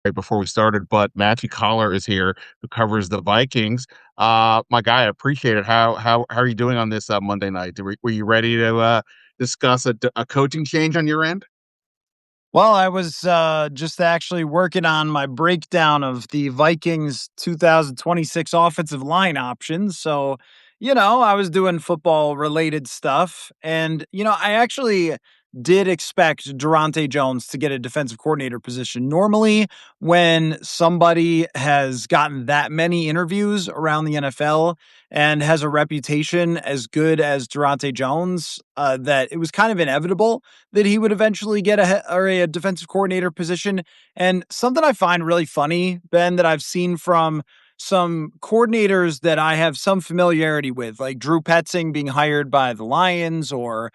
right before we started, but Matthew Coller is here who covers the Vikings. My guy, I appreciate it. How are you doing on this Monday night? Were you ready to discuss a coaching change on your end? Well, I was just actually working on my breakdown of the Vikings 2026 offensive line options. So, I was doing football related stuff. And, I actually did expect Dante Jones to get a defensive coordinator position. Normally, when somebody has gotten that many interviews around the NFL and has a reputation as good as Dante Jones, that it was kind of inevitable that he would eventually get a defensive coordinator position. And something I find really funny, Ben, that I've seen from some coordinators that I have some familiarity with, like Drew Petzing being hired by the Lions or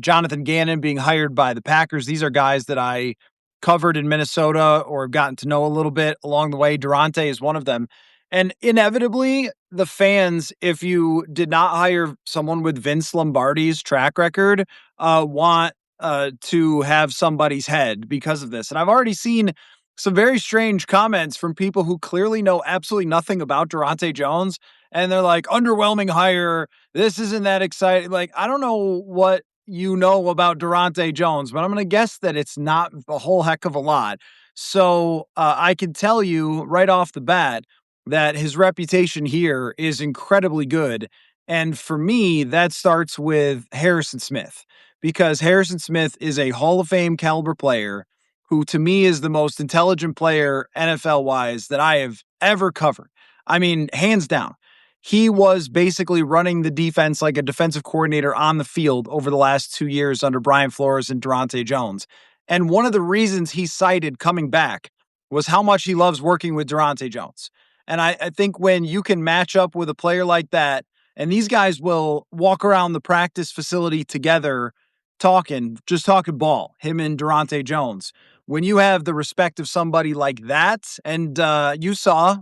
Jonathan Gannon being hired by the Packers. These are guys that I covered in Minnesota or gotten to know a little bit along the way. Durante is one of them. And inevitably, the fans, if you did not hire someone with Vince Lombardi's track record, want to have somebody's head because of this. And I've already seen some very strange comments from people who clearly know absolutely nothing about Dante Jones. And they're like, underwhelming hire. This isn't that exciting. Like, I don't know what you know about Dante Jones, but I'm going to guess that it's not a whole heck of a lot. So I can tell you right off the bat that his reputation here is incredibly good. And for me, that starts with Harrison Smith, because Harrison Smith is a Hall of Fame caliber player who, to me, is the most intelligent player NFL wise that I have ever covered. I mean, hands down. He was basically running the defense like a defensive coordinator on the field over the last 2 years under Brian Flores and Dante Jones. And one of the reasons he cited coming back was how much he loves working with Dante Jones. And I think when you can match up with a player like that, and these guys will walk around the practice facility together just talking ball, him and Dante Jones. When you have the respect of somebody like that, and you saw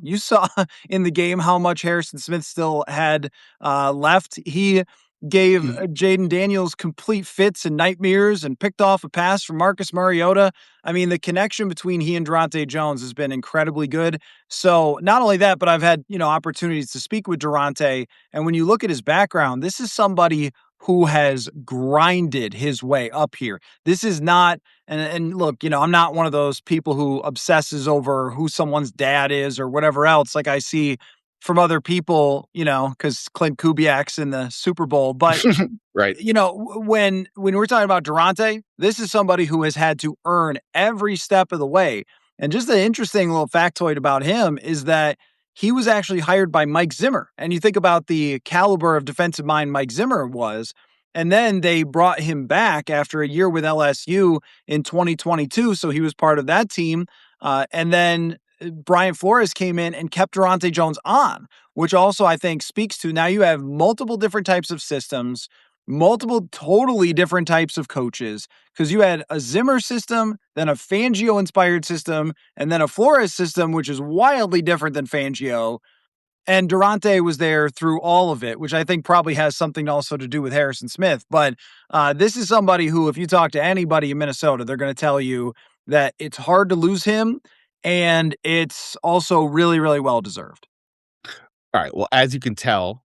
in the game how much Harrison Smith still had left. He gave Jaden Daniels complete fits and nightmares and picked off a pass from Marcus Mariota. I mean, the connection between he and Dante Jones has been incredibly good. So not only that, but I've had, opportunities to speak with Durante. And when you look at his background, this is somebody who has grinded his way up here. This is not, and look, I'm not one of those people who obsesses over who someone's dad is or whatever else, like I see from other people, because Clint Kubiak's in the Super Bowl. But Right. when we're talking about Durante, this is somebody who has had to earn every step of the way. And just an interesting little factoid about him is that he was actually hired by Mike Zimmer. And you think about the caliber of defensive mind Mike Zimmer was. And then they brought him back after a year with LSU in 2022. So he was part of that team. And then Brian Flores came in and kept Dante Jones on, which also I think speaks to now you have multiple different types of systems, multiple totally different types of coaches, because you had a Zimmer system, then a Fangio inspired system, and then a Flores system, which is wildly different than Fangio. And Durante was there through all of it, which I think probably has something also to do with Harrison Smith. But this is somebody who, if you talk to anybody in Minnesota, they're going to tell you that it's hard to lose him. And it's also really, really well deserved. All right. Well, as you can tell,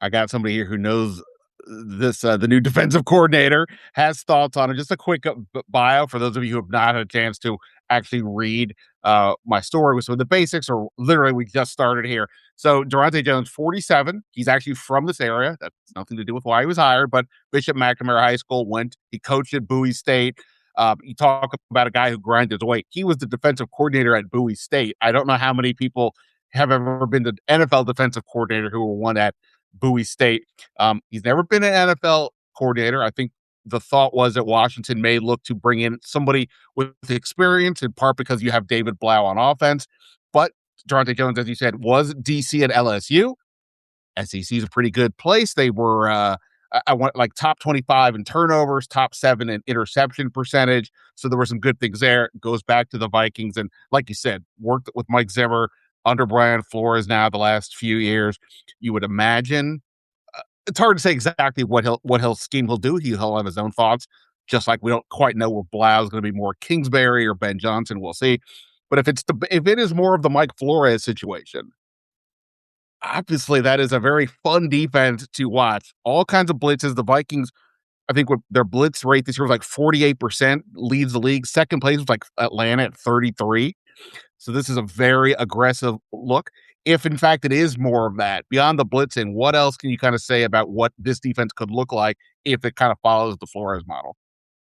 I got somebody here who knows this, the new defensive coordinator, has thoughts on it. Just a quick bio for those of you who have not had a chance to actually read my story. So the basics are literally, we just started here. So Dante Jones, 47. He's actually from this area. That's nothing to do with why he was hired, but Bishop McNamara High School he coached at Bowie State. You talk about a guy who grinded his way. He was the defensive coordinator at Bowie State. I don't know how many people have ever been the NFL defensive coordinator who were one at Bowie State. He's never been an NFL coordinator. I think the thought was that Washington may look to bring in somebody with experience, in part because you have David Blau on offense. But Dante Jones, as you said, was DC at LSU. SEC is a pretty good place. They were, I want like top 25 in turnovers, top 7 in interception percentage. So there were some good things there. Goes back to the Vikings. And like you said, worked with Mike Zimmer under Brian Flores now the last few years. You would imagine it's hard to say exactly what scheme he'll do. He'll have his own thoughts, just like we don't quite know where Blau is going to be more Kingsbury or Ben Johnson. We'll see. But if it is more of the Mike Flores situation, obviously that is a very fun defense to watch. All kinds of blitzes. The Vikings, I think, with their blitz rate this year was like 48%, leads the league. Second place was like Atlanta at 33. So this is a very aggressive look. If in fact it is more of that, beyond the blitzing, what else can you kind of say about what this defense could look like if it kind of follows the Flores model?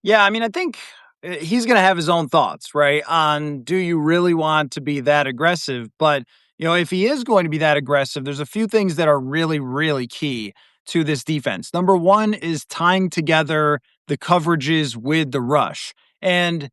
Yeah, I mean, I think he's going to have his own thoughts, right? On do you really want to be that aggressive? But, if he is going to be that aggressive, there's a few things that are really, really key to this defense. Number one is tying together the coverages with the rush. And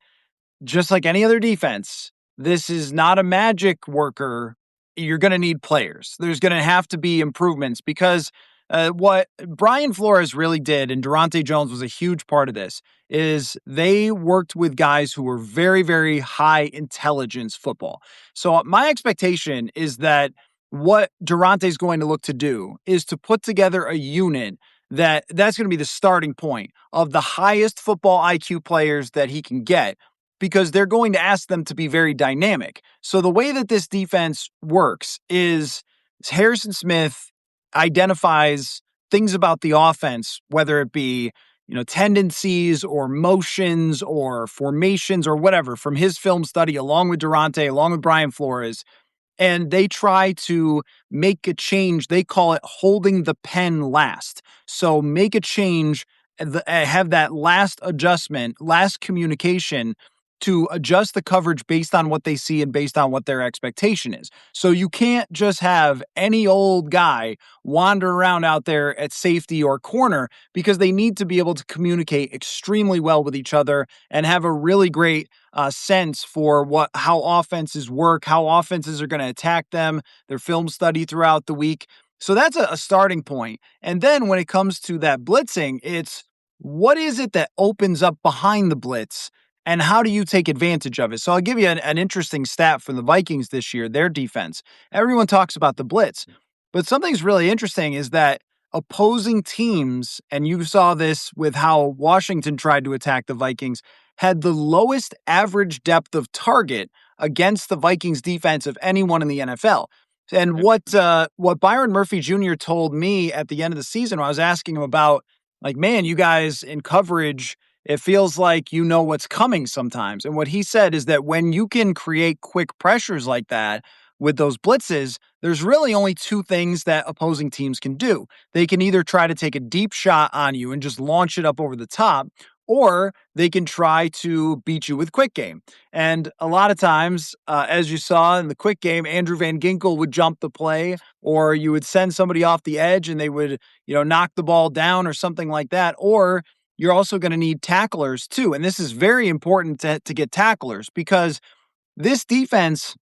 just like any other defense, this is not a magic worker. You're going to need players. There's going to have to be improvements because what Brian Flores really did, and Dante Jones was a huge part of this, is they worked with guys who were very, very high intelligence football. So my expectation is that what Durante's going to look to do is to put together a unit that's going to be the starting point of the highest football IQ players that he can get because they're going to ask them to be very dynamic. So the way that this defense works is Harrison Smith identifies things about the offense, whether it be, tendencies or motions or formations or whatever from his film study, along with Durante, along with Brian Flores, and they try to make a change. They call it holding the pen last. So make a change, have that last adjustment, last communication to adjust the coverage based on what they see and based on what their expectation is. So you can't just have any old guy wander around out there at safety or corner because they need to be able to communicate extremely well with each other and have a really great sense for how offenses work, how offenses are going to attack them, their film study throughout the week. So that's a starting point. And then when it comes to that blitzing, it's what is it that opens up behind the blitz and how do you take advantage of it? So I'll give you an interesting stat from the Vikings this year, their defense. Everyone talks about the blitz, but something's really interesting is that opposing teams, and you saw this with how Washington tried to attack the Vikings, had the lowest average depth of target against the Vikings defense of anyone in the NFL. And what Byron Murphy Jr. told me at the end of the season, when I was asking him about, like, man, you guys in coverage, it feels like you know what's coming sometimes. And what he said is that when you can create quick pressures like that with those blitzes, there's really only two things that opposing teams can do. They can either try to take a deep shot on you and just launch it up over the top, or they can try to beat you with quick game. And a lot of times, as you saw in the quick game, Andrew Van Ginkel would jump the play, or you would send somebody off the edge and they would, knock the ball down or something like that. Or you're also going to need tacklers too. And this is very important to get tacklers because this defense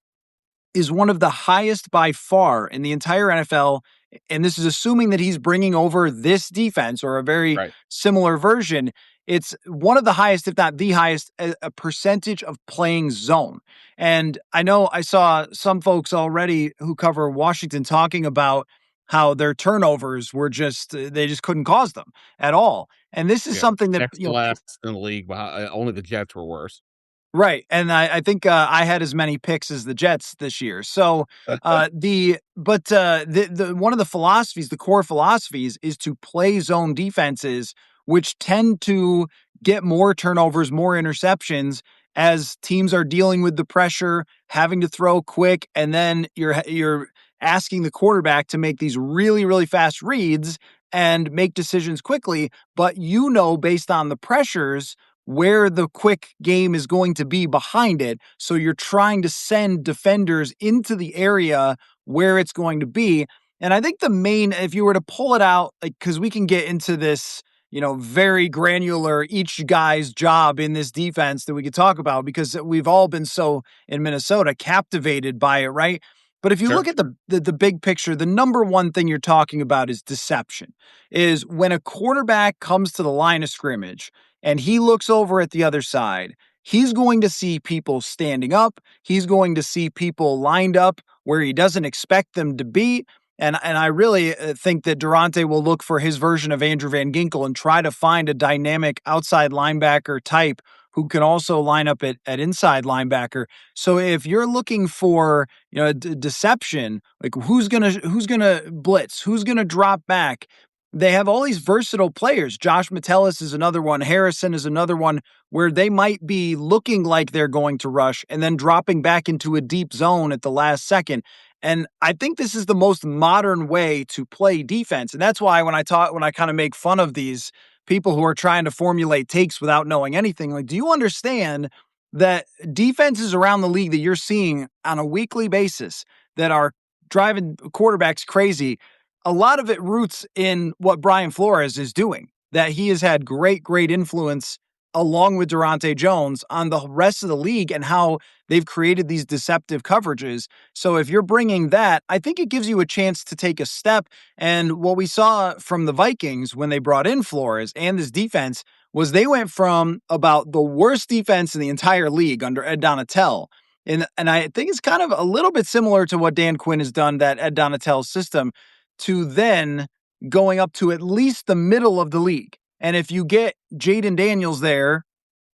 is one of the highest by far in the entire NFL. And this is assuming that he's bringing over this defense or a very Right. similar version. It's one of the highest, if not the highest, a percentage of playing zone. And I know I saw some folks already who cover Washington talking about how their turnovers were they just couldn't cause them at all. And this is Yeah. something that, Next to last in the league, only the Jets were worse. right, and I think, I had as many picks as the Jets this year. So, the one of the philosophies, the core philosophies is to play zone defenses, which tend to get more turnovers, more interceptions as teams are dealing with the pressure, having to throw quick, and then you're asking the quarterback to make these really, really fast reads and make decisions quickly, but based on the pressures where the quick game is going to be behind it. So you're trying to send defenders into the area where it's going to be. And I think if you were to pull it out, like, because we can get into this, very granular, each guy's job in this defense that we could talk about because we've all been so in Minnesota captivated by it, right? But if you Sure. look at the big picture, the number one thing you're talking about is deception. Is when a quarterback comes to the line of scrimmage and he looks over at the other side, he's going to see people standing up. He's going to see people lined up where he doesn't expect them to be. And I really think that Durante will look for his version of Andrew Van Ginkel and try to find a dynamic outside linebacker type who can also line up at inside linebacker. So if you're looking for, deception, like who's gonna blitz, who's gonna drop back, they have all these versatile players. Josh Metellus is another one. Harrison is another one where they might be looking like they're going to rush and then dropping back into a deep zone at the last second. And I think this is the most modern way to play defense. And that's why when I kind of make fun of these people who are trying to formulate takes without knowing anything, like, do you understand that defenses around the league that you're seeing on a weekly basis that are driving quarterbacks crazy, a lot of it roots in what Brian Flores is doing, that he has had great influence along with Dante Jones on the rest of the league and how they've created these deceptive coverages. So if you're bringing that, I think it gives you a chance to take a step. And what we saw from the Vikings when they brought in Flores and this defense was they went from about the worst defense in the entire league under Ed Donatel. And I think it's kind of a little bit similar to what Dan Quinn has done, that Ed Donatel's system, to then going up to at least the middle of the league. And if you get Jaden Daniels there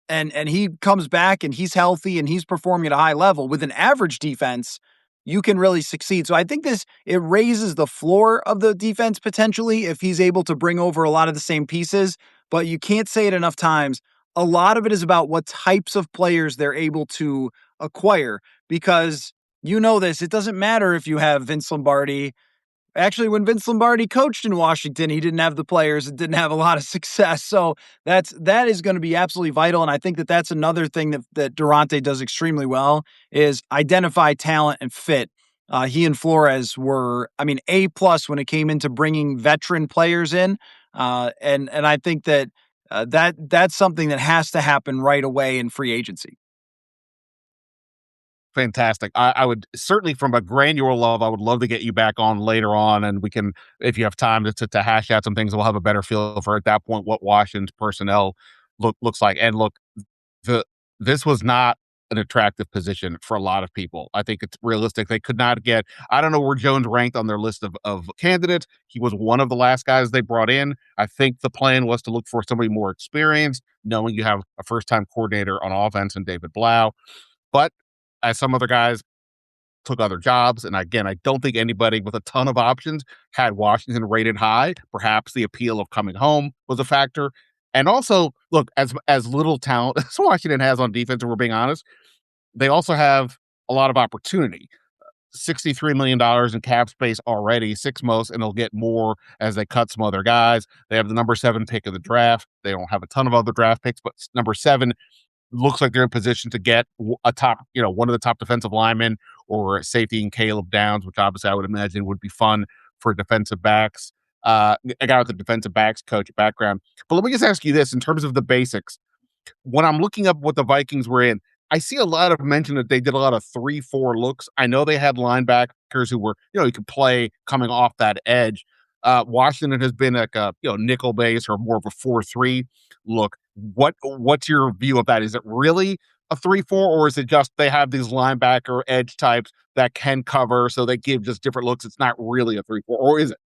and he comes back and he's healthy and he's performing at a high level with an average defense, you can really succeed. So I think it raises the floor of the defense potentially if he's able to bring over a lot of the same pieces, but you can't say it enough times. A lot of it is about what types of players they're able to acquire, because it doesn't matter if you have Vince Lombardi. Actually, when Vince Lombardi coached in Washington, he didn't have the players and didn't have a lot of success. So that is going to be absolutely vital. And I think that's another thing that Durante does extremely well is identify talent and fit. He and Flores were, A+ when it came into bringing veteran players in. And I think that's something that has to happen right away in free agency. Fantastic. I would certainly, from a granular level, I would love to get you back on later on, and we can, if you have time to hash out some things, we'll have a better feel for at that point what Washington's personnel looks like. And look, the this was not an attractive position for a lot of people. I think it's realistic. They could not get, I don't know where Jones ranked on their list of candidates. He was one of the last guys they brought in. I think the plan was to look for somebody more experienced, knowing you have a first time coordinator on offense and David Blau. But as some other guys took other jobs, and again, I don't think anybody with a ton of options had Washington rated high. Perhaps the appeal of coming home was a factor. And also, look, as little talent as Washington has on defense, if we're being honest, they also have a lot of opportunity. $63 million in cap space already, six most, and they'll get more as they cut some other guys. They have the number 7 pick of the draft. They don't have a ton of other draft picks, but number 7 looks like they're in position to get a top, one of the top defensive linemen or safety in Caleb Downs, which obviously I would imagine would be fun for defensive backs. A guy with a defensive backs coach background. But let me just ask you this in terms of the basics. When I'm looking up what the Vikings were in, I see a lot of mention that they did a lot of 3-4 looks. I know they had linebackers who were, you could play coming off that edge. Washington has been like a nickel base or more of a 4-3 look. What's your view of that? Is it really a 3-4, or is it just they have these linebacker edge types that can cover, so they give just different looks? It's not really a 3-4, or is it?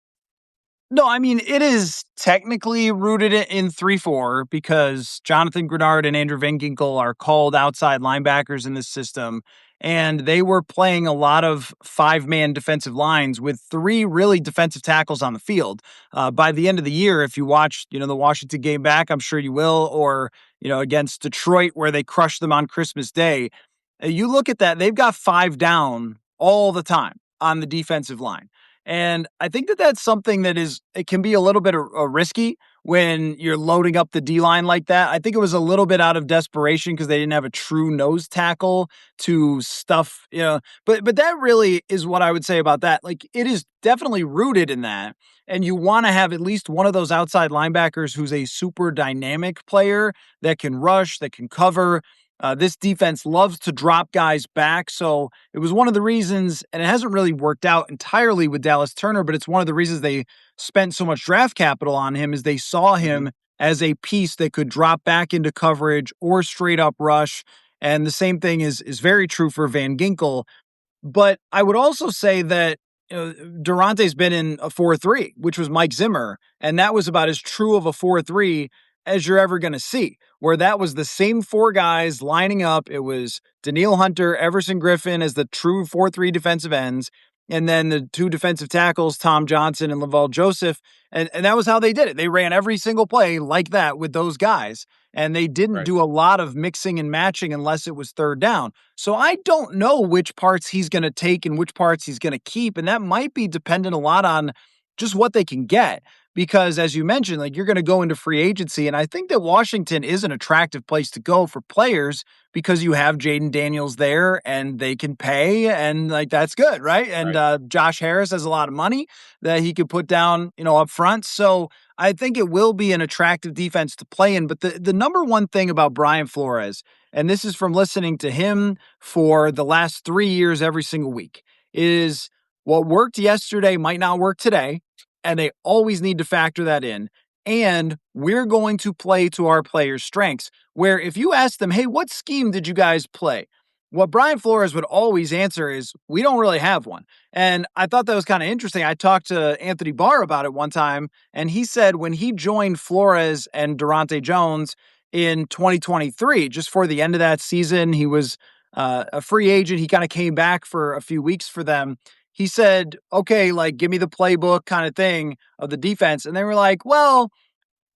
No, it is technically rooted in 3-4 because Jonathan Grenard and Andrew Van Ginkel are called outside linebackers in this system. And they were playing a lot of 5-man defensive lines with 3 really defensive tackles on the field. By the end of the year, if you watch, the Washington game back, I'm sure you will, or, against Detroit where they crushed them on Christmas Day, you look at that, they've got 5 down all the time on the defensive line. And I think that's something it can be a little bit risky when you're loading up the D line like that. I think it was a little bit out of desperation because they didn't have a true nose tackle to stuff, but that really is what I would say about that. Like, it is definitely rooted in that. And you want to have at least one of those outside linebackers who's a super dynamic player that can rush, that can cover. This defense loves to drop guys back. So it was one of the reasons, and it hasn't really worked out entirely with Dallas Turner, but it's one of the reasons they spent so much draft capital on him is they saw him as a piece that could drop back into coverage or straight up rush. And the same thing is very true for Van Ginkel. But I would also say that Durante's been in a 4-3, which was Mike Zimmer, and that was about as true of a 4-3 as you're ever going to see. where that was the same four guys lining up. It was Daniil Hunter, Everson Griffin as the true 4-3 defensive ends, and then the two defensive tackles, Tom Johnson and Laval Joseph. And that was how they did it. They ran every single play like that with those guys. And they didn't Right. do a lot of mixing and matching unless it was third down. So I don't know which parts he's going to take and which parts he's going to keep. And that might be dependent a lot on just what they can get. Because as you mentioned, like you're going to go into free agency. And I think that Washington is an attractive place to go for players because you have Jaden Daniels there and they can pay and like that's good, right? And Right. Josh Harris has a lot of money that he could put down, up front. So I think it will be an attractive defense to play in. But the number one thing about Brian Flores, and this is from listening to him for the last 3 years every single week, is what worked yesterday might not work today. And they always need to factor that in. And we're going to play to our players' strengths. Where if you ask them, hey, what scheme did you guys play? What Brian Flores would always answer is, we don't really have one. And I thought that was kind of interesting. I talked to Anthony Barr about it one time, and he said when he joined Flores and Dante Jones in 2023, just for the end of that season, he was a free agent. He kind of came back for a few weeks for them. He said, okay, like, give me the playbook kind of thing of the defense. And they were like, well,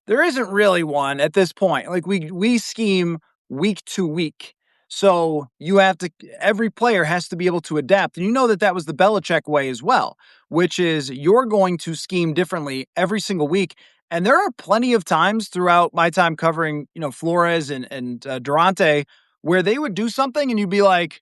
there isn't really one at this point. Like we scheme week to week. So you have to every player has to be able to adapt. And you know that that was the Belichick way as well, which is you're going to scheme differently every single week. And there are plenty of times throughout my time covering, Flores and Durante where they would do something and you'd be like,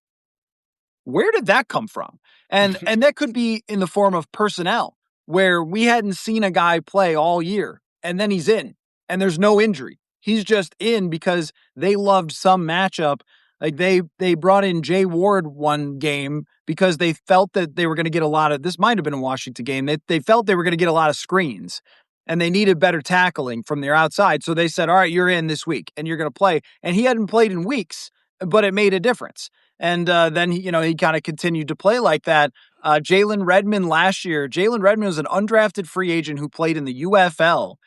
where did that come from? And that could be in the form of personnel where we hadn't seen a guy play all year and then he's in and there's no injury. He's just in because they loved some matchup. Like they brought in Jay Ward one game because they felt that they were going to get a lot of this might have been a Washington game. They felt they were going to get a lot of screens and they needed better tackling from their outside. So they said, all right, you're in this week and you're going to play. And he hadn't played in weeks, but it made a difference. And then he kind of continued to play like that. Jalen Redmond last year. Jalen Redmond was an undrafted free agent who played in the UFL,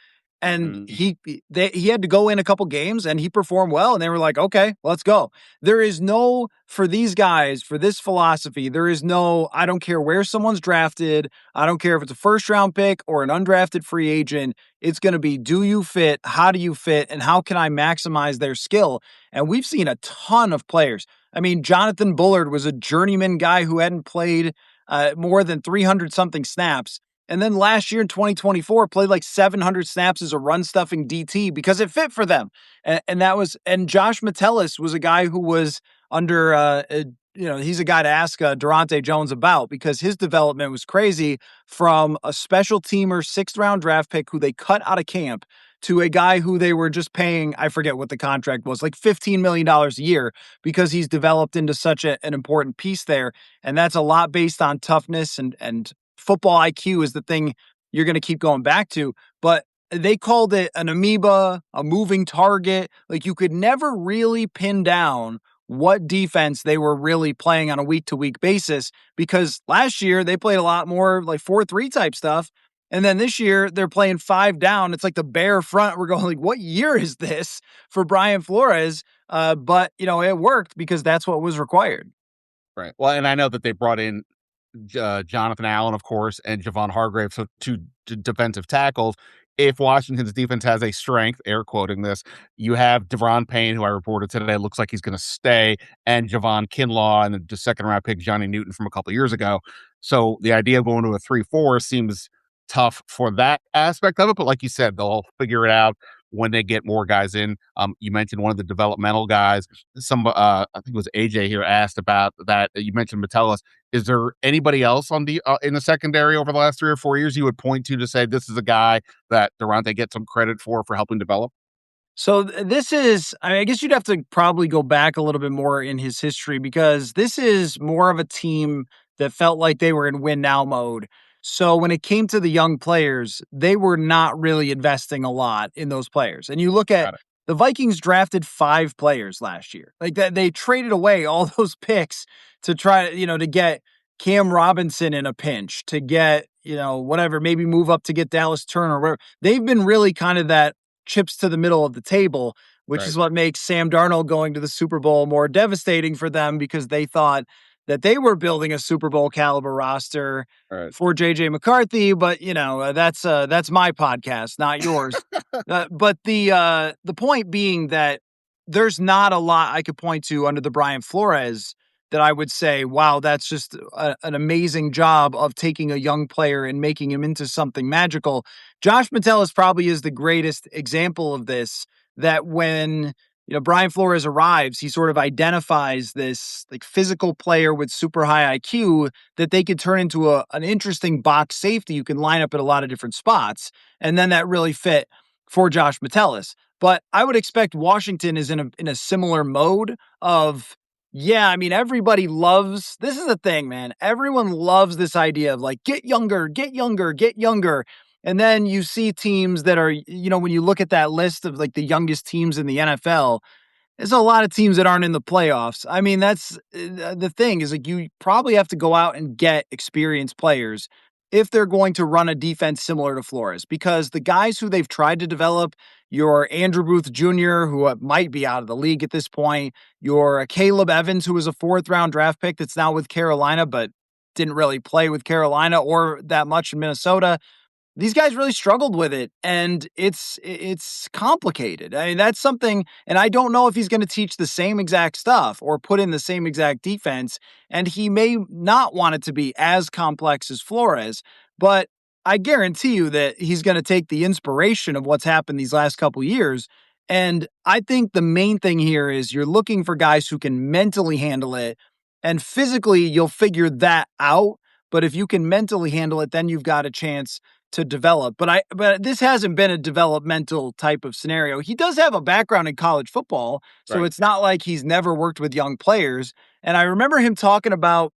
and Mhm. he had to go in a couple games, and he performed well. And they were like, "Okay, let's go." There is no for these guys for this philosophy. There is no. I don't care where someone's drafted. I don't care if it's a first round pick or an undrafted free agent. It's going to be, do you fit? How do you fit? And how can I maximize their skill? And we've seen a ton of players. I mean, Jonathan Bullard was a journeyman guy who hadn't played more than 300 something snaps. And then last year in 2024, played like 700 snaps as a run stuffing DT because it fit for them. And Josh Metellus was a guy who was under, he's a guy to ask Dante Jones about because his development was crazy from a special teamer 6th round draft pick who they cut out of camp to a guy who they were just paying, I forget what the contract was, like $15 million a year because he's developed into such an important piece there. And that's a lot based on toughness and football IQ is the thing you're going to keep going back to. But they called it an amoeba, a moving target. Like you could never really pin down what defense they were really playing on a week to week basis because last year they played a lot more like 4-3 type stuff. And then this year they're playing 5 down. It's like the bare front. We're going like, what year is this for Brian Flores? But it worked because that's what was required. Right. Well, and I know that they brought in Jonathan Allen, of course, and Javon Hargrave, so two defensive tackles. If Washington's defense has a strength, air quoting this, you have Devron Payne, who I reported today looks like he's going to stay, and Javon Kinlaw, and the second round pick Johnny Newton from a couple years ago. So the idea of going to a 3-4 seems tough for that aspect of it. But like you said, they'll figure it out when they get more guys in. You mentioned one of the developmental guys. I think it was AJ here asked about that. You mentioned Metellus. Is there anybody else on the in the secondary over the last 3 or 4 years you would point to say this is a guy that Durante gets some credit for helping develop? So this is, I guess you'd have to probably go back a little bit more in his history because this is more of a team that felt like they were in win now mode. So when it came to the young players, they were not really investing a lot in those players. And you look at Got it. the Vikings drafted 5 players last year. Like that they traded away all those picks to try, to get Cam Robinson in a pinch, to get, whatever, maybe move up to get Dallas Turner. Whatever. They've been really kind of that chips to the middle of the table. which Right. is what makes Sam Darnold going to the Super Bowl more devastating for them because they thought that they were building a Super Bowl caliber roster Right. for JJ McCarthy, but that's my podcast, not yours. But the point being that there's not a lot I could point to under the Brian Flores that I would say, wow, that's just an amazing job of taking a young player and making him into something magical. Josh Metellus probably is the greatest example of this. That when Brian Flores arrives, he sort of identifies this like physical player with super high IQ that they could turn into an interesting box safety you can line up at a lot of different spots, and then that really fit for Josh Metellus. But I would expect Washington is in a similar mode of, yeah, I mean, everybody loves this is the thing, man. Everyone loves this idea of like, get younger, get younger, get younger. And then you see teams that are, when you look at that list of like the youngest teams in the NFL, there's a lot of teams that aren't in the playoffs. I mean, that's the thing is like you probably have to go out and get experienced players if they're going to run a defense similar to Flores, because the guys who they've tried to develop, your Andrew Booth Jr., who might be out of the league at this point, your Caleb Evans, who was a fourth round draft pick that's now with Carolina, but didn't really play with Carolina or that much in Minnesota. These guys really struggled with it, and it's complicated. I mean, that's something, and I don't know if he's going to teach the same exact stuff or put in the same exact defense, and he may not want it to be as complex as Flores, but I guarantee you that he's going to take the inspiration of what's happened these last couple years. And I think the main thing here is you're looking for guys who can mentally handle it, and physically you'll figure that out. But if you can mentally handle it, then you've got a chance to develop. But this hasn't been a developmental type of scenario. He does have a background in college football, so Right. it's not like he's never worked with young players. And I remember him talking about,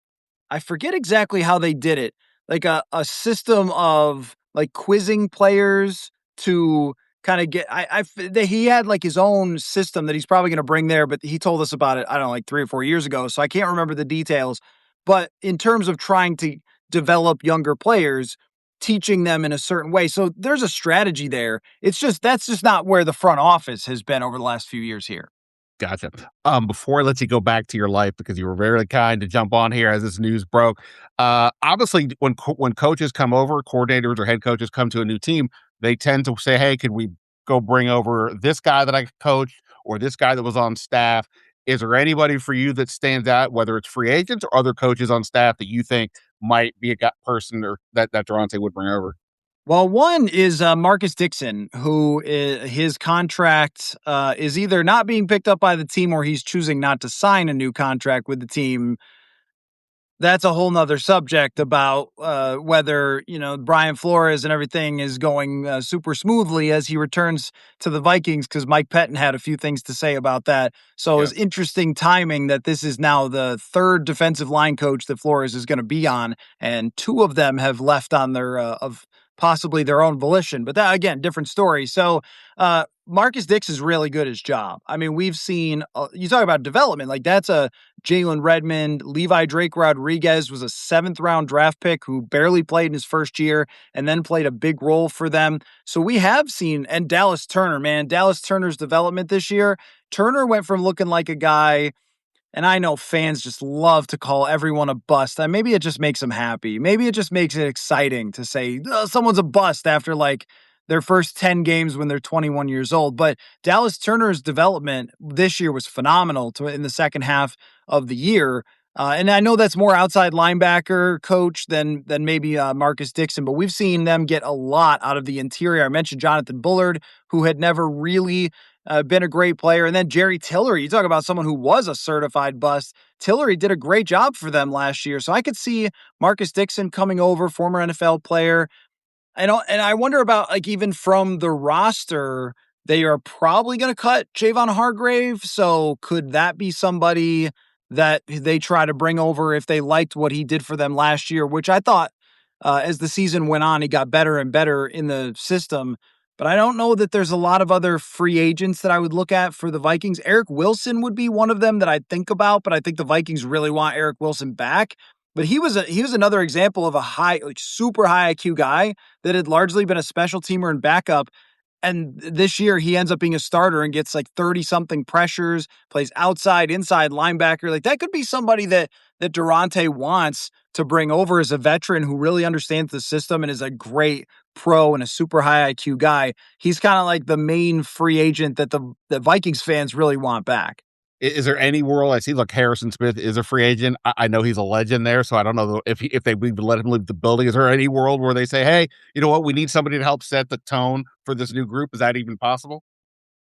I forget exactly how they did it, like a system of like quizzing players to kind of get. He had like his own system that he's probably going to bring there, but he told us about it. I don't know, like 3 or 4 years ago, so I can't remember the details. But in terms of trying to develop younger players, teaching them in a certain way, so there's a strategy there. It's just that's just not where the front office has been over the last few years here. Gotcha. Before I let you go back to your life, because you were very kind to jump on here as this news broke. Obviously, when coaches come over, coordinators or head coaches come to a new team, they tend to say, "Hey, could we go bring over this guy that I coached or this guy that was on staff?" Is there anybody for you that stands out, whether it's free agents or other coaches on staff that you think might be a person or that Durante would bring over? Well, one is Marcus Dixon, who his contract is either not being picked up by the team or he's choosing not to sign a new contract with the team. That's a whole nother subject about whether Brian Flores and everything is going super smoothly as he returns to the Vikings, because Mike Pettin had a few things to say about that. So Yeah, it's interesting timing that this is now the third defensive line coach that Flores is going to be on, and two of them have left on their of possibly their own volition. But that again, different story. So Marcus Dix is really good at his job. I mean, we've seen you talk about development, like that's a Jalen Redmond, Levi Drake Rodriguez was a seventh round draft pick who barely played in his first year and then played a big role for them. So we have seen, and Dallas Turner, man, Dallas Turner's development this year. Turner went from looking like a guy, and I know fans just love to call everyone a bust. Maybe it just makes them happy. Maybe it just makes it exciting to say someone's a bust after like their first 10 games when they're 21 years old. But Dallas Turner's development this year was phenomenal in the second half of the year. And I know that's more outside linebacker coach than maybe Marcus Dixon, but we've seen them get a lot out of the interior. I mentioned Jonathan Bullard, who had never really been a great player. And then Jerry Tillery, you talk about someone who was a certified bust. Tillery did a great job for them last year. So I could see Marcus Dixon coming over, former NFL player. And I wonder about like even from the roster, they are probably going to cut Javon Hargrave. So could that be somebody that they try to bring over if they liked what he did for them last year, which I thought as the season went on, he got better and better in the system. But I don't know that there's a lot of other free agents that I would look at for the Vikings. Eric Wilson would be one of them that I'd think about, but I think the Vikings really want Eric Wilson back. But he was another example of a high, like super high IQ guy that had largely been a special teamer and backup. and this year he ends up being a starter and gets like 30 something pressures, plays outside, inside linebacker. Like that could be somebody that Durante wants to bring over as a veteran who really understands the system and is a great pro and a super high IQ guy. He's kind of like the main free agent that the Vikings fans really want back. Is there any world I see? Look, Harrison Smith is a free agent. I know he's a legend there, so I don't know if they would let him leave the building. Is there any world where they say, "Hey, you know what? We need somebody to help set the tone for this new group"? Is that even possible?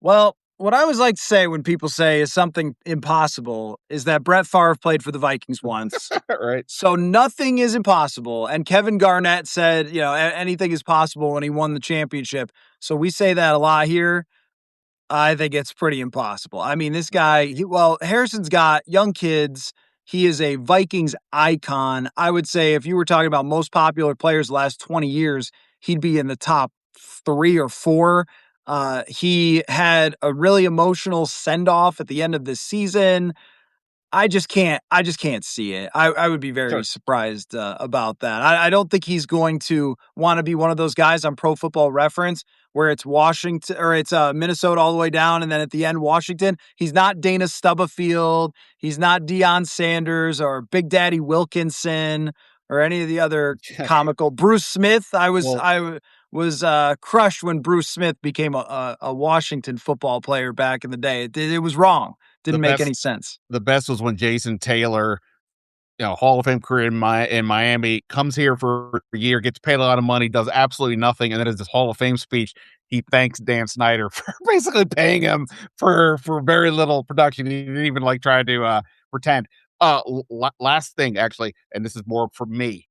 Well, what I always like to say when people say is something impossible is that Brett Favre played for the Vikings once. Right? So nothing is impossible. And Kevin Garnett said, anything is possible when he won the championship. So we say that a lot here. I think it's pretty impossible. I mean, this guy, Harrison's got young kids. He is a Vikings icon. I would say if you were talking about most popular players the last 20 years, he'd be in the top 3 or 4. He had a really emotional send off at the end of this season. I just can't see it. I would be very Sure. surprised about that. I don't think he's going to want to be one of those guys on Pro Football Reference where it's Washington or it's Minnesota all the way down, and then at the end Washington. He's not Dana Stubblefield. He's not Deion Sanders or Big Daddy Wilkinson or any of the other comical Bruce Smith. Well, I was crushed when Bruce Smith became a Washington football player back in the day. It was wrong. the Didn't make best any sense. the best was when Jason Taylor, Hall of Fame career in Miami, comes here for a year, gets paid a lot of money, does absolutely nothing, and then as this Hall of Fame speech, he thanks Dan Snyder for basically paying him for very little production. He didn't even like try to pretend. Last thing, actually, and this is more for me.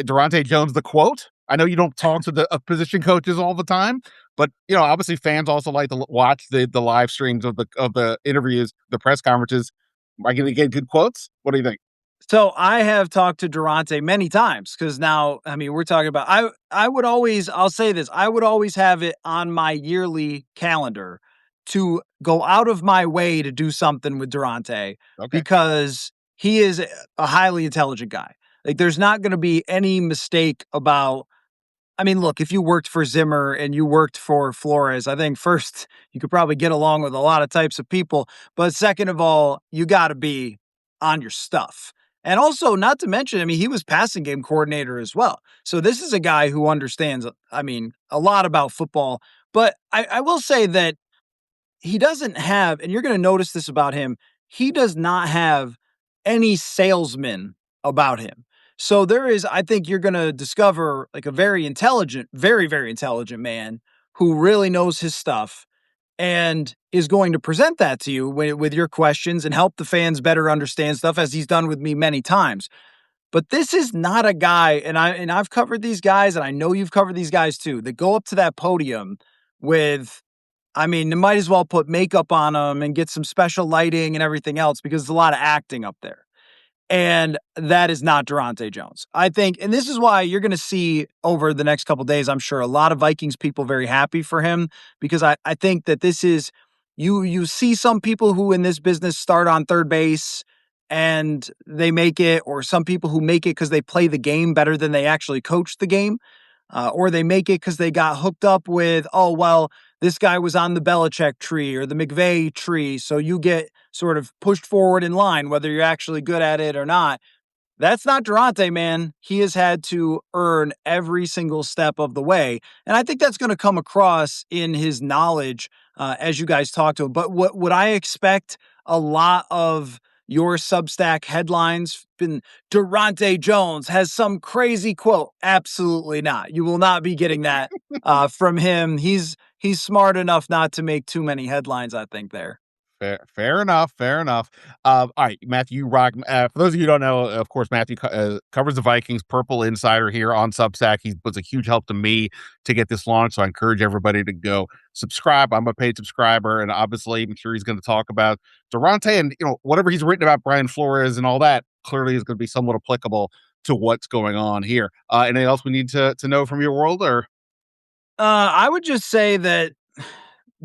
Durante Jones, the quote. I know you don't talk to the position coaches all the time, but obviously fans also like to watch the live streams of the interviews, the press conferences. Am I going to get good quotes? What do you think? So I have talked to Durante many times because now, I mean, we're talking about I'll say this, I would always have it on my yearly calendar to go out of my way to do something with Durante Okay. because he is a highly intelligent guy. Like there's not going to be any mistake about I mean, look, if you worked for Zimmer and you worked for Flores, I think first you could probably get along with a lot of types of people. But second of all, you got to be on your stuff. And also, not to mention, I mean, he was passing game coordinator as well. So this is a guy who understands, I mean, a lot about football. But I will say that he doesn't have, and you're going to notice this about him, he does not have any salesman about him. So there is, I think you're going to discover like a very intelligent, very, very intelligent man who really knows his stuff and is going to present that to you with your questions and help the fans better understand stuff as he's done with me many times. But this is not a guy, and I've covered these guys, and I know you've covered these guys too, that go up to that podium with I mean, they might as well put makeup on them and get some special lighting and everything else because there's a lot of acting up there. And that is not Durante Jones. I think, and this is why you're going to see over the next couple days, I'm sure a lot of Vikings people very happy for him because I think that this is you see some people who in this business start on third base and they make it, or some people who make it because they play the game better than they actually coach the game. Or they make it because they got hooked up with, oh, well, this guy was on the Belichick tree or the McVay tree. So you get sort of pushed forward in line, whether you're actually good at it or not. That's not Durante, man. He has had to earn every single step of the way. And I think that's going to come across in his knowledge as you guys talk to him. But what would I expect a lot of your Substack headlines been Durante Jones has some crazy quote? Absolutely not. You will not be getting that from him. He's smart enough not to make too many headlines, I think, there. Fair enough. Fair enough. All right, Matthew, you rock. For those of you who don't know, of course, Matthew covers the Vikings, Purple Insider here on Substack. He was a huge help to me to get this launched, so I encourage everybody to go subscribe. I'm a paid subscriber, and obviously, I'm sure he's going to talk about Durante and whatever he's written about Brian Flores and all that. Clearly, is going to be somewhat applicable to what's going on here. Anything else we need to know from your world, or I would just say that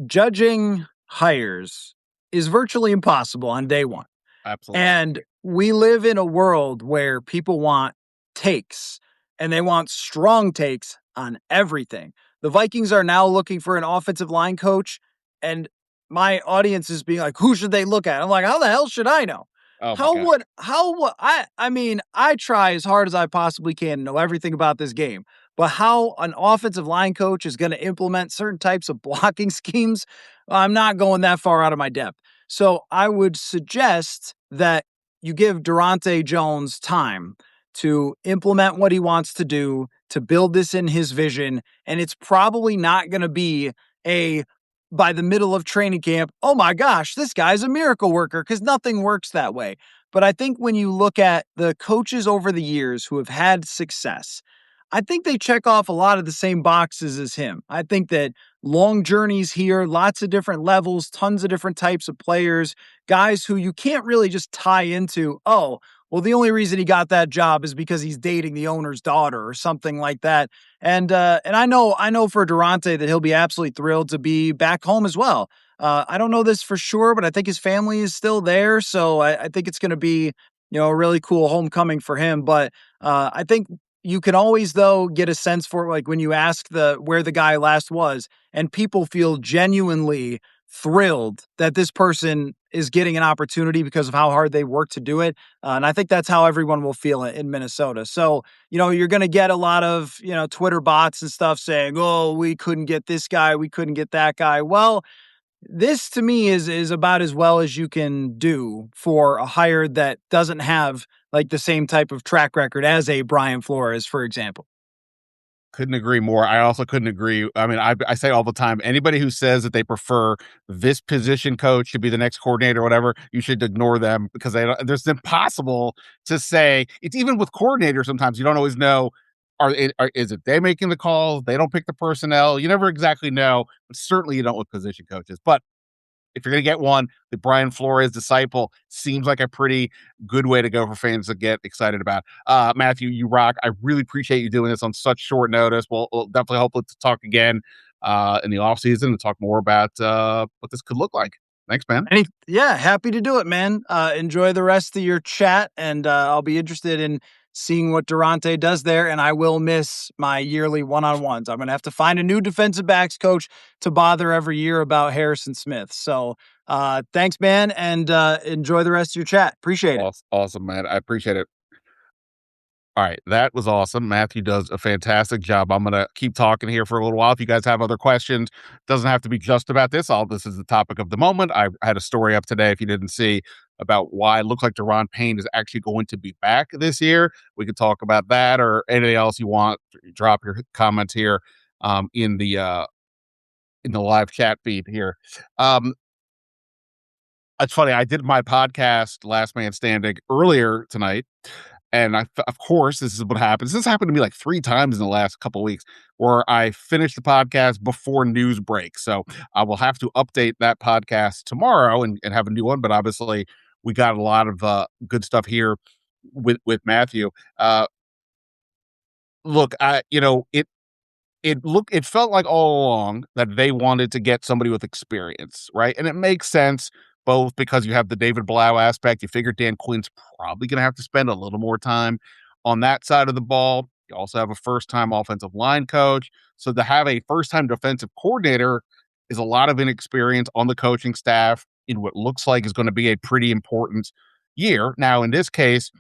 judging hires is virtually impossible on day one. absolutely? And we live in a world where people want takes and they want strong takes on everything. the Vikings are now looking for an offensive line coach, and my audience is being like, "Who should they look at?" I'm like, "How the hell should I know?" Oh my god. How would I mean, I try as hard as I possibly can to know everything about this game, but how an offensive line coach is gonna implement certain types of blocking schemes, I'm not going that far out of my depth. So I would suggest that you give Durante Jones time to implement what he wants to do, to build this in his vision. And it's probably not going to be a by the middle of training camp, oh my gosh, this guy's a miracle worker, because nothing works that way. But I think when you look at the coaches over the years who have had success, I think they check off a lot of the same boxes as him. I think that long journeys here, lots of different levels, tons of different types of players, guys who you can't really just tie into, oh, well, the only reason he got that job is because he's dating the owner's daughter or something like that. And I know for Durante that he'll be absolutely thrilled to be back home as well. I don't know this for sure, but I think his family is still there, so I think it's going to be a really cool homecoming for him. But I think you can always though get a sense for like when you ask the where the guy last was, and people feel genuinely thrilled that this person is getting an opportunity because of how hard they work to do it. And I think that's how everyone will feel it in Minnesota. So, you're going to get a lot of, Twitter bots and stuff saying, oh, we couldn't get this guy. We couldn't get that guy. Well, this to me is about as well as you can do for a hire that doesn't have like the same type of track record as a Brian Flores, for example. Couldn't agree more. I also couldn't agree. I mean, I say all the time, anybody who says that they prefer this position coach to be the next coordinator or whatever, you should ignore them because they don't, there's impossible to say. It's even with coordinators. Sometimes you don't always know. Is it they making the calls? They don't pick the personnel. You never exactly know. But certainly you don't with position coaches. But if you're going to get one, the Brian Flores disciple seems like a pretty good way to go for fans to get excited about. Matthew, you rock. I really appreciate you doing this on such short notice. We'll definitely hope to talk again in the off season and talk more about what this could look like. Thanks, man. Yeah, happy to do it, man. Enjoy the rest of your chat, and I'll be interested in seeing what Durante does there. And I will miss my yearly one-on-ones. I'm gonna have to find a new defensive backs coach to bother every year about Harrison Smith. So, thanks, man, and enjoy the rest of your chat. Appreciate it. Awesome, man. I appreciate it. All right, that was awesome. Matthew does a fantastic job. I'm gonna keep talking here for a little while. If you guys have other questions, doesn't have to be just about this. All this is the topic of the moment. I had a story up today, if you didn't see, about why it looks like Deron Payne is actually going to be back this year. We could talk about that or anything else you want. Drop your comments here in the live chat feed here. It's funny. I did my podcast, Last Man Standing, earlier tonight. And of course, this is what happens. This happened to me like 3 times in the last couple of weeks where I finished the podcast before news breaks. So I will have to update that podcast tomorrow and have a new one. But obviously, we got a lot of good stuff here with Matthew. Look, it felt like all along that they wanted to get somebody with experience, right? And it makes sense both because you have the David Blau aspect. You figure Dan Quinn's probably going to have to spend a little more time on that side of the ball. You also have a first-time offensive line coach. So to have a first-time defensive coordinator is a lot of inexperience on the coaching staff in what looks like is going to be a pretty important year. Now, in this case,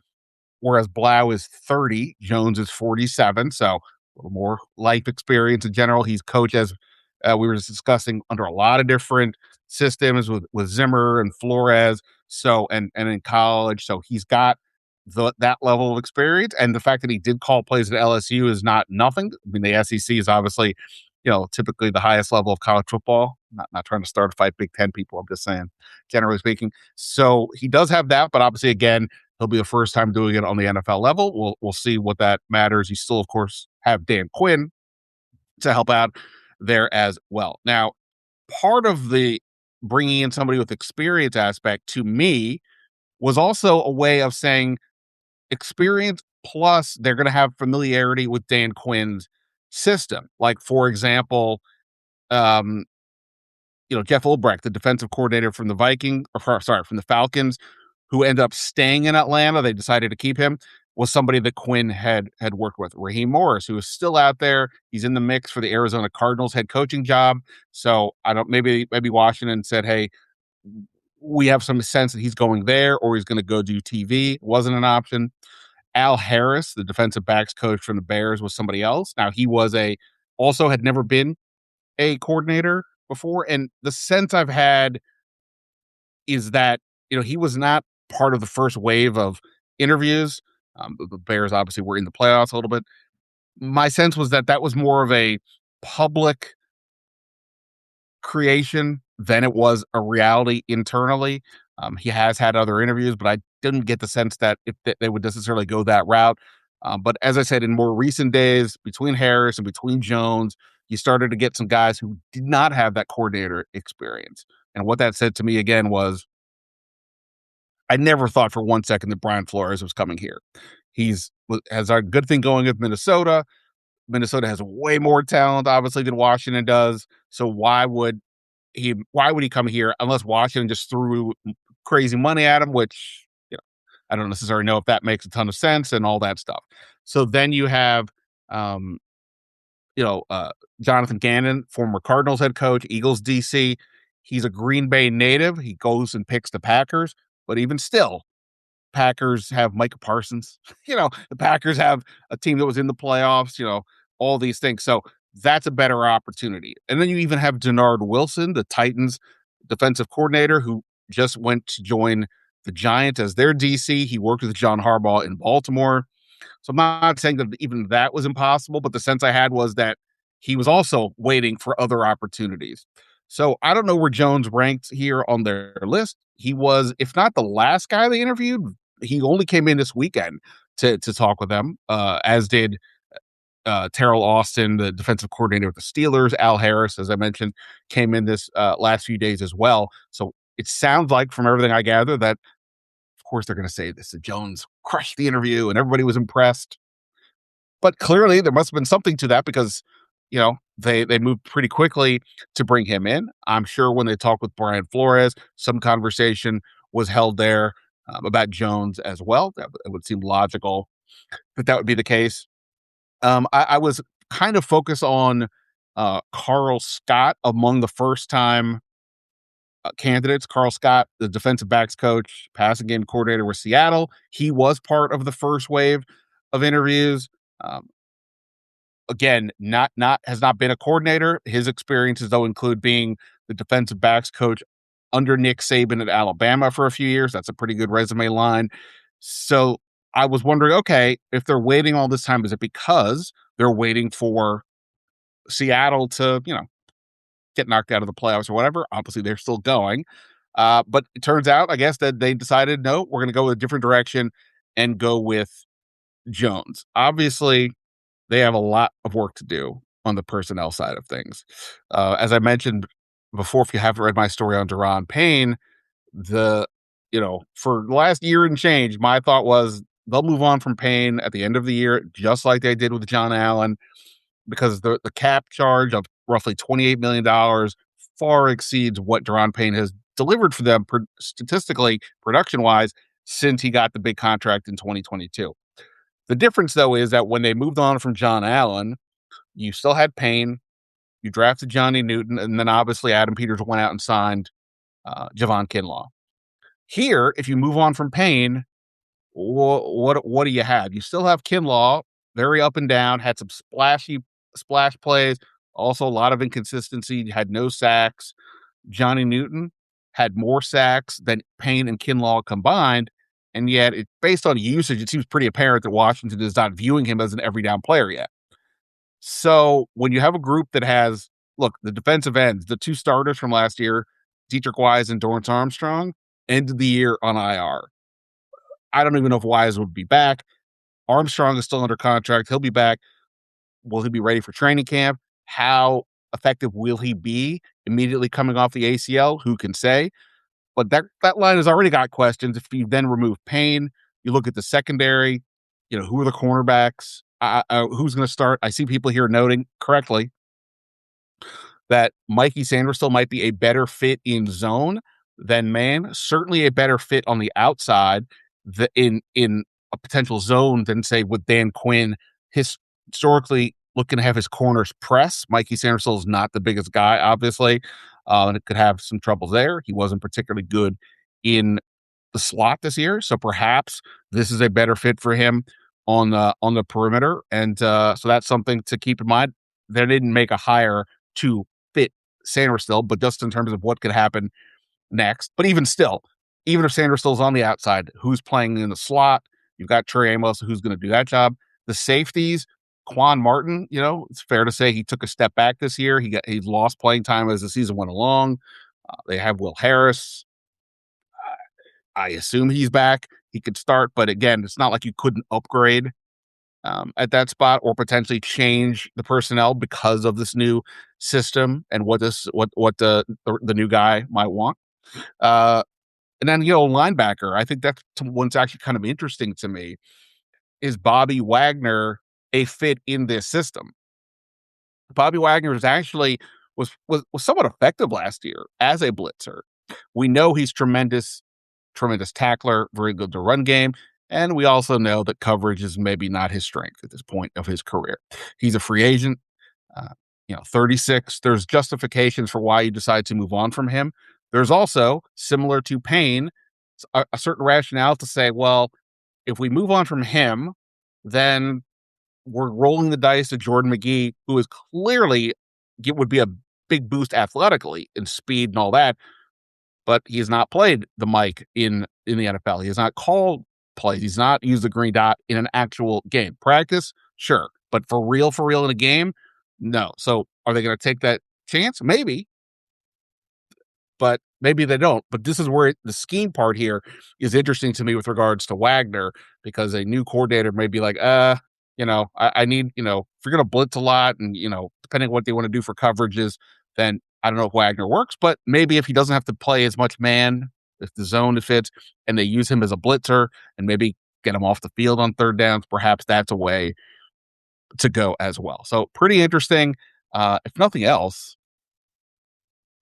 whereas Blau is 30, Jones is 47. So a little more life experience in general. He's coached, as we were discussing, under a lot of different systems with Zimmer and Flores. So, and in college. So he's got that level of experience. And the fact that he did call plays at LSU is not nothing. I mean, the SEC is obviously, typically the highest level of college football. Not trying to start a fight Big Ten people. I'm just saying, generally speaking. So he does have that, but obviously, again, he'll be the first time doing it on the NFL level. We'll see what that matters. You still, of course, have Dan Quinn to help out there as well. Now, part of the bringing in somebody with experience aspect to me was also a way of saying experience plus they're going to have familiarity with Dan Quinn's system. Like, for example, um, Jeff Ulbrich, the defensive coordinator from the from the Falcons, who ended up staying in Atlanta. They decided to keep him. was somebody that Quinn had worked with. Raheem Morris, who is still out there, he's in the mix for the Arizona Cardinals head coaching job. So I don't maybe Washington said, "Hey, we have some sense that he's going there or he's going to go do TV." Wasn't an option. Al Harris, the defensive backs coach from the Bears, was somebody else. Now he was a also had never been a coordinator before, and the sense I've had is that he was not part of the first wave of interviews. The Bears obviously were in the playoffs a little bit. My sense was that that was more of a public creation than it was a reality internally. He has had other interviews, but I didn't get the sense that if they would necessarily go that route. But as I said, in more recent days, between Harris and between Jones, you started to get some guys who did not have that coordinator experience. And what that said to me again was, I never thought for one second that Brian Flores was coming here. Has a good thing going with Minnesota. Minnesota has way more talent, obviously, than Washington does. So why would he come here unless Washington just threw crazy money at him, which, I don't necessarily know if that makes a ton of sense and all that stuff. So then you have, um, Jonathan Gannon, former Cardinals head coach, Eagles DC. He's a Green Bay native. He goes and picks the Packers, but even still, Packers have Micah Parsons. The Packers have a team that was in the playoffs, all these things. So that's a better opportunity. And then you even have Denard Wilson, the Titans defensive coordinator, who just went to join the Giants as their DC. He worked with John Harbaugh in Baltimore. So I'm not saying that even that was impossible, but the sense I had was that he was also waiting for other opportunities. So I don't know where Jones ranked here on their list. He was, if not the last guy they interviewed, he only came in this weekend to talk with them, as did Terrell Austin, the defensive coordinator with the Steelers. Al Harris, as I mentioned, came in this last few days as well. So it sounds like, from everything I gather, that of course they're going to say this: Jones crushed the interview and everybody was impressed. But clearly there must have been something to that, because they moved pretty quickly to bring him in. I'm sure when they talked with Brian Flores, some conversation was held there about Jones as well. That it would seem logical that would be the case. I was kind of focused on Carl Scott among the first time candidates. Carl Scott, the defensive backs coach, passing game coordinator with Seattle. He was part of the first wave of interviews. Um, Again, not has not been a coordinator. His experiences, though, include being the defensive backs coach under Nick Saban at Alabama for a few years. That's a pretty good resume line. So I was wondering, okay, if they're waiting all this time, is it because they're waiting for Seattle to, get knocked out of the playoffs or whatever? Obviously, they're still going. But it turns out, I guess, that they decided, no, we're going to go a different direction and go with Jones. Obviously, they have a lot of work to do on the personnel side of things. As I mentioned before, if you haven't read my story on Deron Payne, for the last year and change, my thought was they'll move on from Payne at the end of the year, just like they did with John Allen, because the cap charge of roughly $28 million far exceeds what Deron Payne has delivered for them statistically, production wise, since he got the big contract in 2022. The difference, though, is that when they moved on from John Allen, you still had Payne, you drafted Johnny Newton, and then obviously Adam Peters went out and signed Javon Kinlaw. Here, if you move on from Payne, what do you have? You still have Kinlaw, very up and down, had some splash plays, also a lot of inconsistency, had no sacks. Johnny Newton had more sacks than Payne and Kinlaw combined, and yet, based on usage, it seems pretty apparent that Washington is not viewing him as an every down player yet. So when you have a group that has, look, the defensive ends, the two starters from last year, Dietrich Wise and Dorrance Armstrong, ended the year on IR. I don't even know if Wise would be back. Armstrong is still under contract. He'll be back. Will he be ready for training camp? How effective will he be immediately coming off the ACL? Who can say? But that line has already got questions. If you then remove Payne, you look at the secondary, who are the cornerbacks? Who's going to start? I see people here noting correctly that Mikey Sanders still might be a better fit in zone than man. Certainly a better fit on the outside, in a potential zone than say with Dan Quinn. Historically, looking to have his corners press. Mikey Sanderson is not the biggest guy, obviously, and it could have some trouble there. He wasn't particularly good in the slot this year, so perhaps this is a better fit for him on the perimeter, and so that's something to keep in mind. They didn't make a hire to fit Sanders still, but just in terms of what could happen next. But even still, even if Sanders still's on the outside, who's playing in the slot? You've got Trey Amos, who's going to do that job. The safeties, Quan Martin, it's fair to say he took a step back this year. He lost playing time as the season went along. They have Will Harris. I assume he's back. He could start, but again, it's not like you couldn't upgrade at that spot or potentially change the personnel because of this new system and what the new guy might want. Uh, and then linebacker. I think that's one's actually kind of interesting to me. Is Bobby Wagner a fit in this system? Bobby Wagner is actually was somewhat effective last year as a blitzer. We know he's tremendous tackler, very good to run game. And we also know that coverage is maybe not his strength at this point of his career. He's a free agent, uh, 36. There's justifications for why you decide to move on from him. There's also, similar to Payne, a certain rationale to say, well, if we move on from him, then we're rolling the dice to Jordan McGee, who is clearly would be a big boost athletically in speed and all that, but he has not played the mic in the NFL. He has not called plays. He's not used the green dot in an actual game. Practice, sure, but for real in a game, no. So are they going to take that chance? Maybe, but maybe they don't. But this is where the scheme part here is interesting to me with regards to Wagner, because a new coordinator may be like, I need, if you're going to blitz a lot and, depending on what they want to do for coverages, then I don't know if Wagner works, but maybe if he doesn't have to play as much man, if the zone fits and they use him as a blitzer and maybe get him off the field on third downs, perhaps that's a way to go as well. So pretty interesting. If nothing else,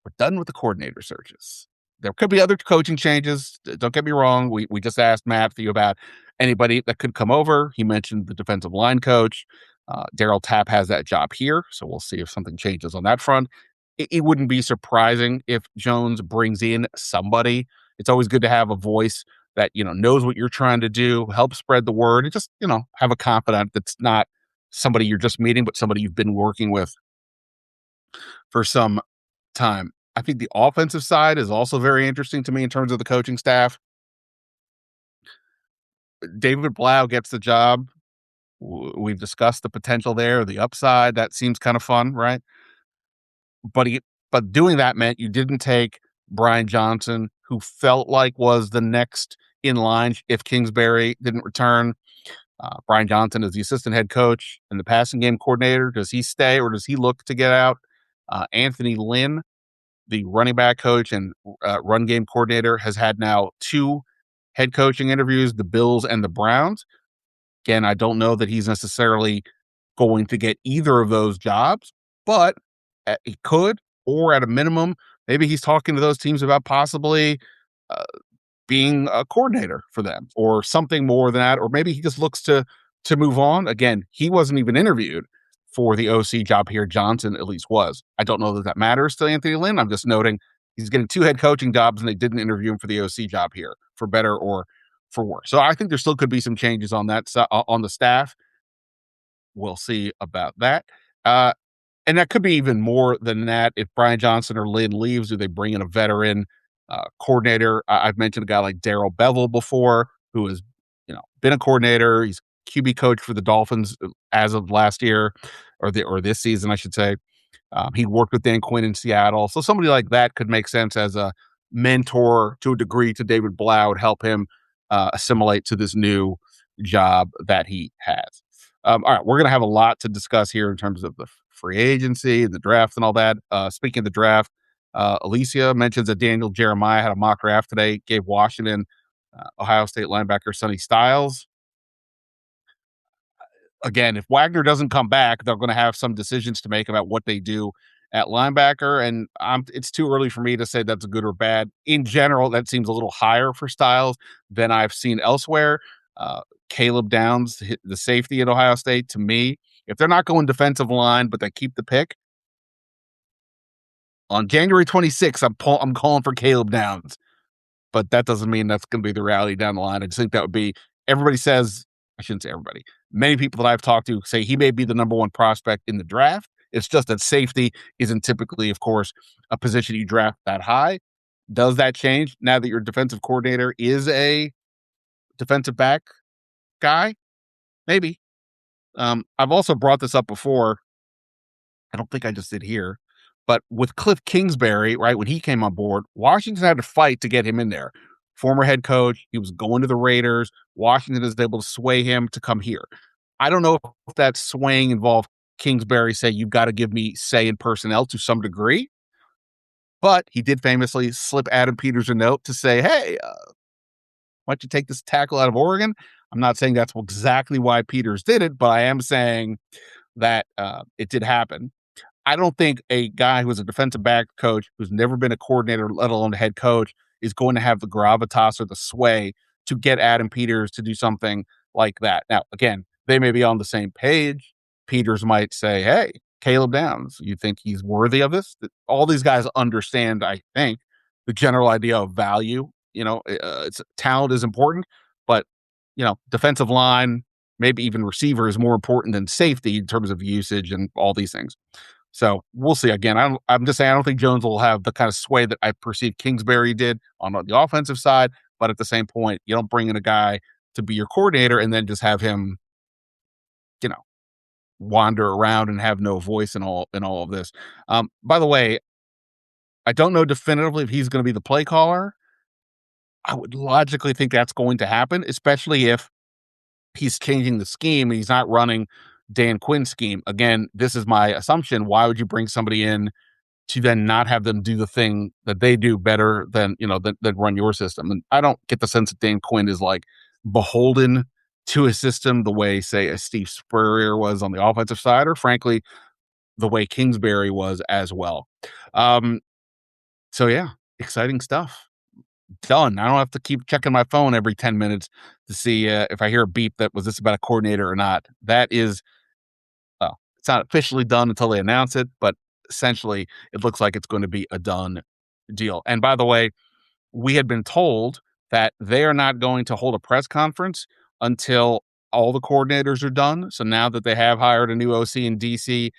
we're done with the coordinator searches. There could be other coaching changes. Don't get me wrong. We just asked Matthew about anybody that could come over. He mentioned the defensive line coach. Daryl Tapp has that job here, so we'll see if something changes on that front. It wouldn't be surprising if Jones brings in somebody. It's always good to have a voice that knows what you're trying to do, help spread the word, and just have a confidant that's not somebody you're just meeting, but somebody you've been working with for some time. I think the offensive side is also very interesting to me in terms of the coaching staff. David Blau gets the job. We've discussed the potential there, the upside. That seems kind of fun, right? But doing that meant you didn't take Brian Johnson, who felt like was the next in line if Kingsbury didn't return. Brian Johnson is the assistant head coach and the passing game coordinator. Does he stay or does he look to get out? Anthony Lynn, the running back coach and run game coordinator, has had now 2 head coaching interviews, the Bills and the Browns. Again, I don't know that he's necessarily going to get either of those jobs, but he could, or at a minimum, maybe he's talking to those teams about possibly uh, being a coordinator for them or something more than that, or maybe he just looks to move on. Again, he wasn't even interviewed for the OC job here. Johnson at least was. I don't know that that matters to Anthony Lynn. I'm just noting he's getting 2 head coaching jobs and they didn't interview him for the OC job here, for better or for worse. So I think there still could be some changes on that on the staff. We'll see about that. Uh, and that could be even more than that. If Brian Johnson or Lynn leaves, do they bring in a veteran coordinator? I've mentioned a guy like Darrell Bevel before, who has been a coordinator. He's QB coach for the Dolphins as of last year, or this season, I should say. He worked with Dan Quinn in Seattle, so somebody like that could make sense as a mentor to a degree to David Blau, would help him assimilate to this new job that he has. All right, we're going to have a lot to discuss here in terms of the free agency and the draft and all that. Speaking of the draft, Alicia mentions that Daniel Jeremiah had a mock draft today, gave Washington Ohio State linebacker Sonny Styles. Again, if Wagner doesn't come back, they're going to have some decisions to make about what they do at linebacker. And it's too early for me to say that's good or bad. In general, that seems a little higher for Styles than I've seen elsewhere. Uh, Caleb Downs, the safety at Ohio State, to me, if they're not going defensive line, but they keep the pick on January 26th, I'm calling for Caleb Downs. But that doesn't mean that's going to be the reality down the line. I just think that would be everybody says, I shouldn't say everybody. Many people that I've talked to say he may be the number one prospect in the draft. It's just that safety isn't typically, of course, a position you draft that high. Does that change now that your defensive coordinator is a defensive back guy? Maybe. I've also brought this up before. I don't think I just did here. But with Cliff Kingsbury, right, when he came on board, Washington had to fight to get him in there. Former head coach, he was going to the Raiders. Washington is able to sway him to come here. I don't know if that swaying involved Kingsbury saying, you've got to give me say in personnel to some degree. But he did famously slip Adam Peters a note to say, hey, why don't you take this tackle out of Oregon? I'm not saying that's exactly why Peters did it, but I am saying that it did happen. I don't think a guy who is a defensive back coach who's never been a coordinator, let alone a head coach, is going to have the gravitas or the sway to get Adam Peters to do something like that. Now, again, they may be on the same page. Peters might say, hey, Caleb Downs, you think he's worthy of this? All these guys understand, I think, the general idea of value. It's talent is important, but defensive line, maybe even receiver is more important than safety in terms of usage and all these things. So we'll see. Again, I'm just saying I don't think Jones will have the kind of sway that I perceive Kingsbury did on the offensive side. But at the same point, you don't bring in a guy to be your coordinator and then just have him, you know, wander around and have no voice in all of this. By the way, I don't know definitively if he's going to be the play caller. I would logically think that's going to happen, especially if he's changing the scheme and he's not running Dan Quinn's scheme. Again, this is my assumption. Why would you bring somebody in to then not have them do the thing that they do better than run your system? And I don't get the sense that Dan Quinn is like beholden to a system the way, say, a Steve Spurrier was on the offensive side, or frankly, the way Kingsbury was as well. Um, so yeah, exciting stuff. Done. I don't have to keep checking my phone every 10 minutes to see if I hear a beep that was this about a coordinator or not. That is, well, it's not officially done until they announce it, but essentially it looks like it's going to be a done deal. And by the way, we had been told that they are not going to hold a press conference until all the coordinators are done. So now that they have hired a new OC in DC,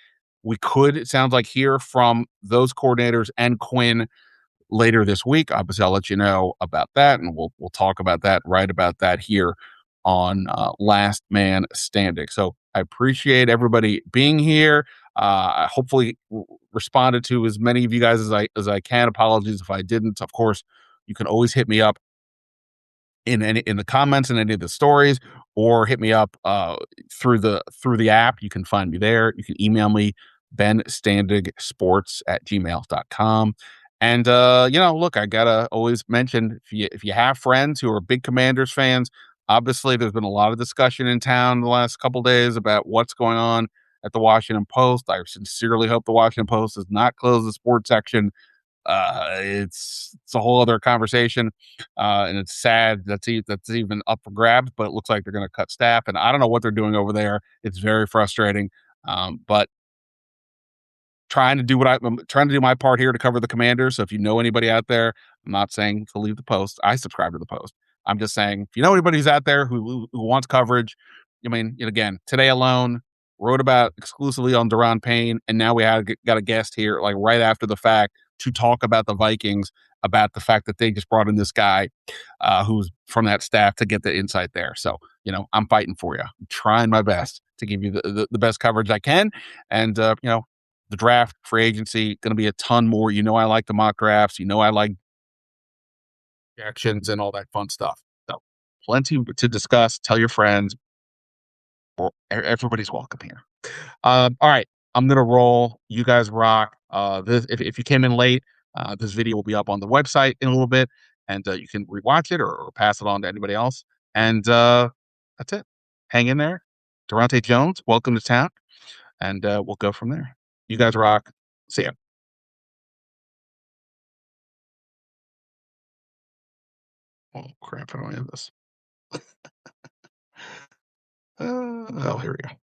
we could, it sounds like, hear from those coordinators and Quinn later this week. Obviously, I'll let you know about that, and we'll talk about that, right about that here on Last Man Standing. So I appreciate everybody being here. I hopefully responded to as many of you guys as I can. Apologies if I didn't. Of course, you can always hit me up in the comments in any of the stories, or hit me up through the app. You can find me there. You can email me, benstandigsports@gmail.com. And look, I gotta always mention, if you have friends who are big Commanders fans, obviously there's been a lot of discussion in town the last couple days about what's going on at the Washington Post. I sincerely hope the Washington Post does not close the sports section. It's a whole other conversation, and it's sad that's even up for grabs. But it looks like they're going to cut staff, and I don't know what they're doing over there. It's very frustrating, but I'm trying to do my part here to cover the Commanders. So if you know anybody out there, I'm not saying to leave the Post. I subscribe to the Post. I'm just saying, if you know anybody who's out there who wants coverage, I mean, again, today alone wrote about exclusively on Deron Payne, and now we got a guest here like right after the fact to talk about the Vikings, about the fact that they just brought in this guy who's from that staff to get the insight there. So I'm fighting for you. I'm trying my best to give you the best coverage I can, and the draft, free agency, going to be a ton more. I like the mock drafts. I like reactions and all that fun stuff. So plenty to discuss. Tell your friends. Everybody's welcome here. All right, I'm gonna roll. You guys rock. If you came in late, this video will be up on the website in a little bit, and you can rewatch it or pass it on to anybody else. And that's it. Hang in there. Dante Jones, welcome to town, and we'll go from there. You guys rock. See ya. Oh crap! I don't have this. Oh, here we go.